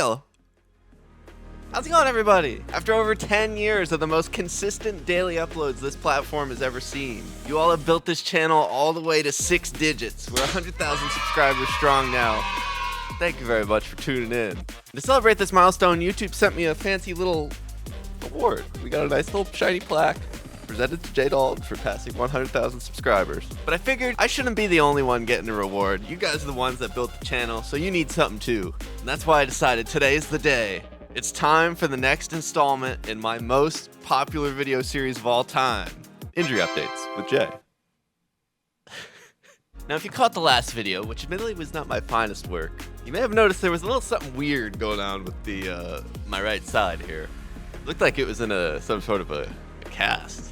deal? How's it going, everybody? After over 10 years of the most consistent daily uploads this platform has ever seen, you all have built this channel all the way to 6 digits. We're 100,000 subscribers strong now. Thank you very much for tuning in. To celebrate this milestone, YouTube sent me a fancy little award. We got a nice little shiny plaque presented to J Dalton for passing 100,000 subscribers. But I figured I shouldn't be the only one getting a reward. You guys are the ones that built the channel, so you need something too. And that's why I decided today's the day. It's time for the next installment in my most popular video series of all time, Injury Updates with Jay. Now, if you caught the last video, which admittedly was not my finest work, you may have noticed there was a little something weird going on with the my right side here. It looked like it was in some sort of a cast.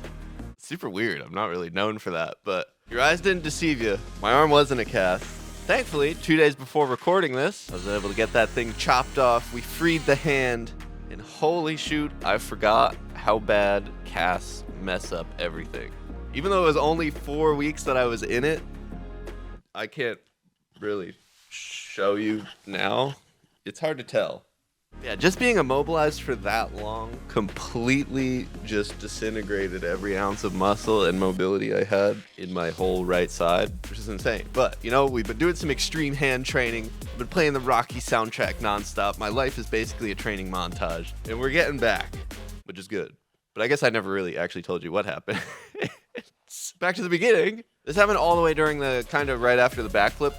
Super weird. I'm not really known for that, but your eyes didn't deceive you. My arm was in a cast. Thankfully, 2 days before recording this, I was able to get that thing chopped off. We freed the hand, and holy shoot, I forgot how bad casts mess up everything. Even though it was only 4 weeks that I was in it, I can't really show you now. It's hard to tell. Yeah, just being immobilized for that long completely just disintegrated every ounce of muscle and mobility I had in my whole right side, which is insane. But, you know, we've been doing some extreme hand training. I've been playing the Rocky soundtrack nonstop. My life is basically a training montage, and we're getting back, which is good. But I guess I never really actually told you what happened. Back to the beginning. This happened all the way during the kind of right after the backflip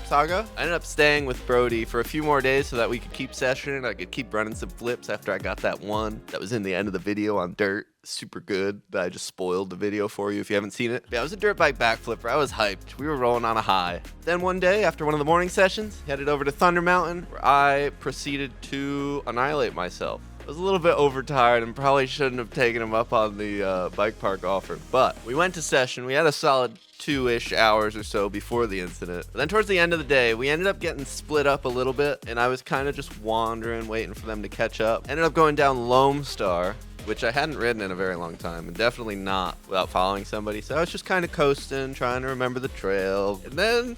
saga. I ended up staying with Brody for a few more days so that we could keep sessioning. I could keep running some flips after I got that one that was in the end of the video on dirt. Super good. That I just spoiled the video for you if you haven't seen it. Yeah, it was a dirt bike backflipper. I was hyped. We were rolling on a high. Then one day, after one of the morning sessions, headed over to Thunder Mountain, where I proceeded to annihilate myself. I was a little bit overtired and probably shouldn't have taken him up on the bike park offer, but we went to session. We had a solid 2-ish hours or so before the incident. But then towards the end of the day, we ended up getting split up a little bit, and I was kind of just wandering, waiting for them to catch up. Ended up going down Lone Star, which I hadn't ridden in a very long time, and definitely not without following somebody. So I was just kind of coasting, trying to remember the trail. And then,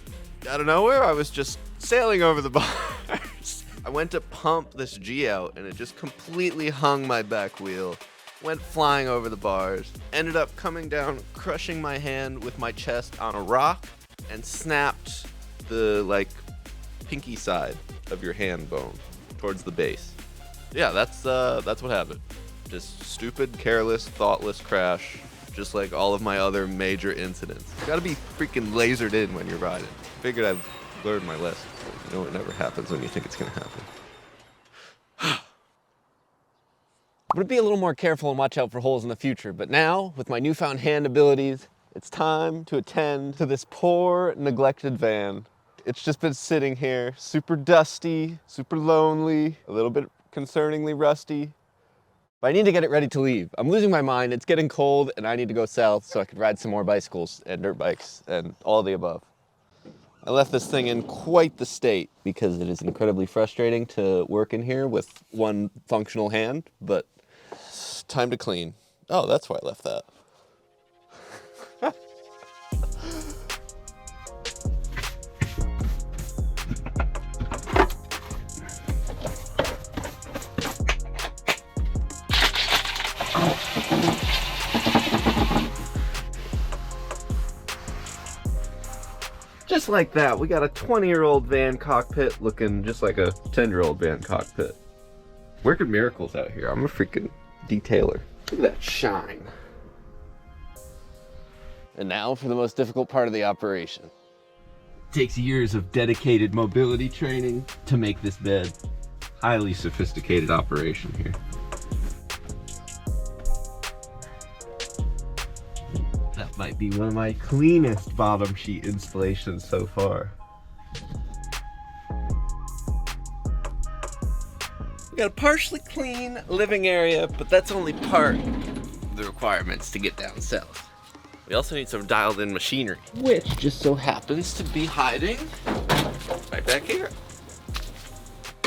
out of nowhere, I was just sailing over the bars. I went to pump this G out, and it just completely hung my back wheel. Went flying over the bars. Ended up coming down, crushing my hand with my chest on a rock, and snapped the, pinky side of your hand bone towards the base. Yeah, that's what happened. Just stupid, careless, thoughtless crash, just like all of my other major incidents. You gotta be freaking lasered in when you're riding. Figured I've learned my lesson. You know it never happens when you think it's gonna happen. I'm gonna be a little more careful and watch out for holes in the future, but now, with my newfound hand abilities, it's time to attend to this poor, neglected van. It's just been sitting here, super dusty, super lonely, a little bit concerningly rusty. But I need to get it ready to leave. I'm losing my mind, it's getting cold, and I need to go south so I can ride some more bicycles and dirt bikes and all the above. I left this thing in quite the state because it is incredibly frustrating to work in here with one functional hand, but it's time to clean. Oh, that's why I left that. Just like that, we got a 20-year-old van cockpit looking just like a 10-year-old van cockpit. Working miracles out here. I'm a freaking detailer. Look at that shine. And now for the most difficult part of the operation. It takes years of dedicated mobility training to make this bed. Highly sophisticated operation here. That might be one of my cleanest bottom sheet installations so far. We got a partially clean living area, but that's only part of the requirements to get down south. We also need some dialed in machinery, which just so happens to be hiding right back here.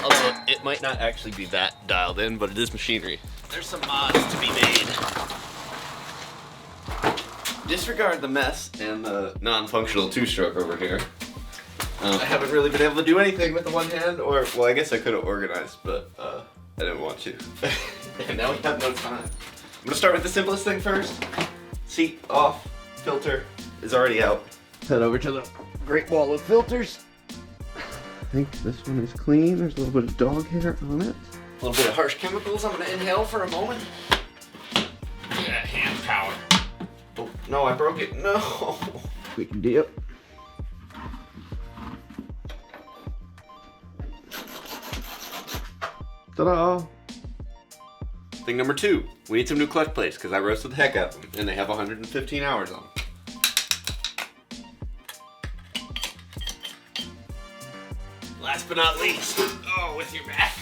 Although it might not actually be that dialed in, but it is machinery. There's some mods to be made. Disregard the mess and the non-functional two-stroke over here. I haven't really been able to do anything with the one hand, or, well, I guess I could have organized, but I didn't want to. And now we have no time. I'm gonna start with the simplest thing first. Seat off, filter is already out. Head over to the great wall of filters. I think this one is clean. There's a little bit of dog hair on it. A little bit of harsh chemicals I'm gonna inhale for a moment. Look at that hand power. Oh, no, I broke it. No. We can dip. Ta-da! Thing number 2, we need some new clutch plates because I roasted the heck out of them and they have 115 hours on them. Last but not least, oh, with your back.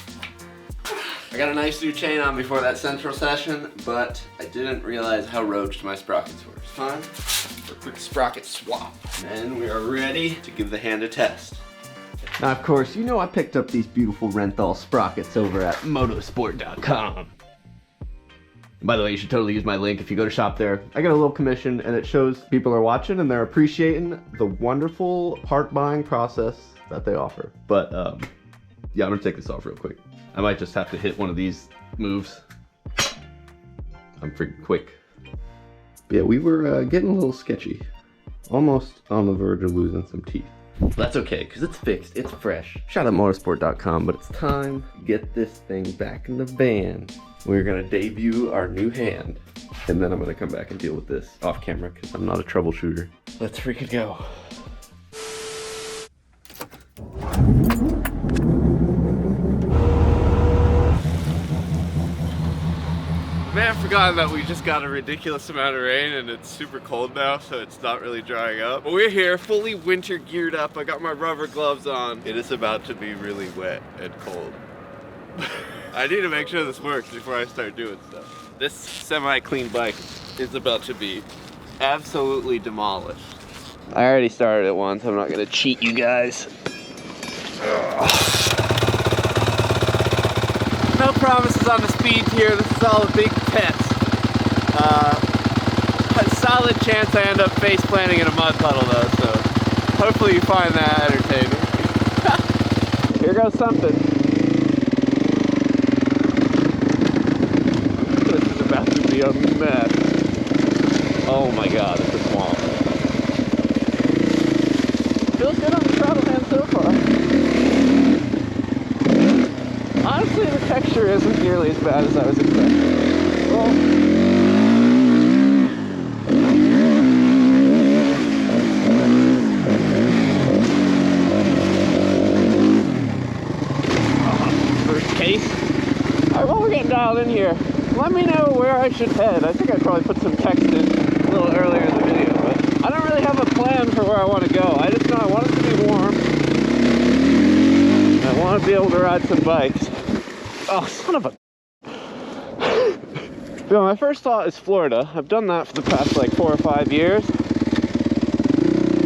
I got a nice new chain on before that central session, but I didn't realize how roached my sprockets were. It's time for a quick sprocket swap. And we are ready to give the hand a test. Now, of course, you know I picked up these beautiful Renthal sprockets over at motosport.com. By the way, you should totally use my link if you go to shop there. I get a little commission and it shows people are watching and they're appreciating the wonderful part buying process that they offer. But yeah, I'm gonna take this off real quick. I might just have to hit one of these moves. I'm freaking quick. Yeah, we were getting a little sketchy. Almost on the verge of losing some teeth. That's okay, because it's fixed, it's fresh. Shout out motosport.com, but it's time to get this thing back in the van. We're gonna debut our new hand. And then I'm gonna come back and deal with this off camera, because I'm not a troubleshooter. Let's freaking go. Man, I've forgotten that we just got a ridiculous amount of rain and it's super cold now, so it's not really drying up. But we're here, fully winter geared up. I got my rubber gloves on. It is about to be really wet and cold. I need to make sure this works before I start doing stuff. This semi-clean bike is about to be absolutely demolished. I already started it once. I'm not gonna cheat you guys. No promises on the speeds here. This is all a big test. A solid chance I end up face planting in a mud puddle though, so hopefully you find that entertaining. Here goes something. This is about to be a mess. Oh my god, it's a swamp. Feels good on the throttle hand so far. Honestly, the texture isn't nearly as bad as I was expecting. Well, first case. Alright, while we're getting dialed in here, let me know where I should head. I think I probably put some text in a little earlier in the video, but I don't really have a plan for where I want to go. I just know I want it to be warm. I want to be able to ride some bikes. Oh, son of a... You know, my first thought is Florida. I've done that for the past like 4 or 5 years.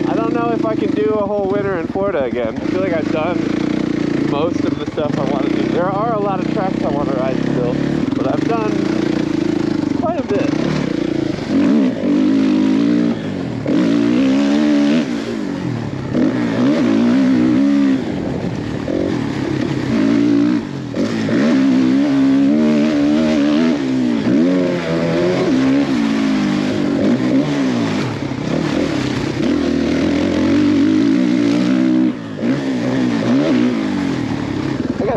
I don't know if I can do a whole winter in Florida again. I feel like I've done most of the stuff I want to do. There are a lot of tracks I want to ride still, but I've done quite a bit.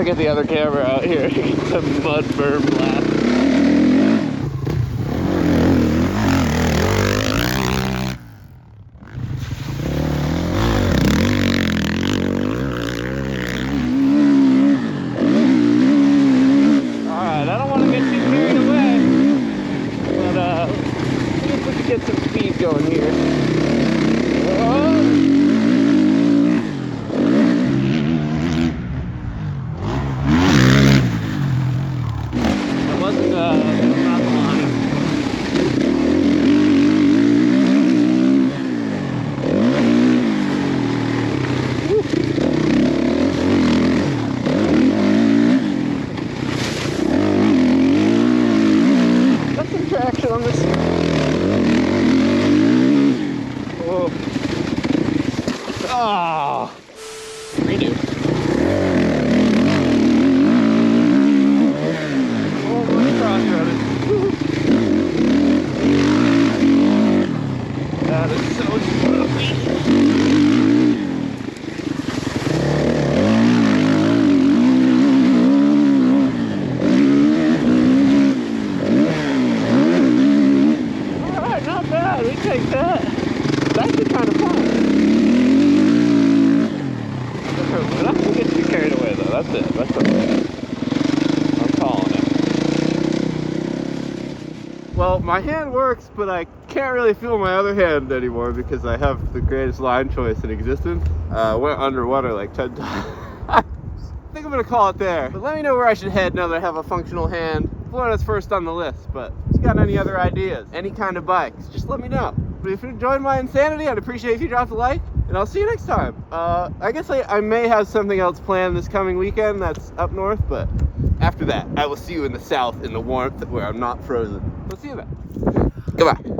Get the other camera out here. Get some mud berm blast. Alright, I don't want to get too carried away, but let's see if we can get some speed going here. that's it. That's it. I'm calling it. Well, my hand works, but I can't really feel my other hand anymore because I have the greatest line choice in existence. Went underwater like 10 times. I think I'm gonna call it there. But let me know where I should head now that I have a functional hand. Florida's first on the list, but if you got any other ideas, any kind of bikes, just let me know. But if you enjoyed my insanity, I'd appreciate if you dropped a like, and I'll see you next time. I guess I may have something else planned this coming weekend that's up north, but after that, I will see you in the south in the warmth where I'm not frozen. We'll see you then. Goodbye.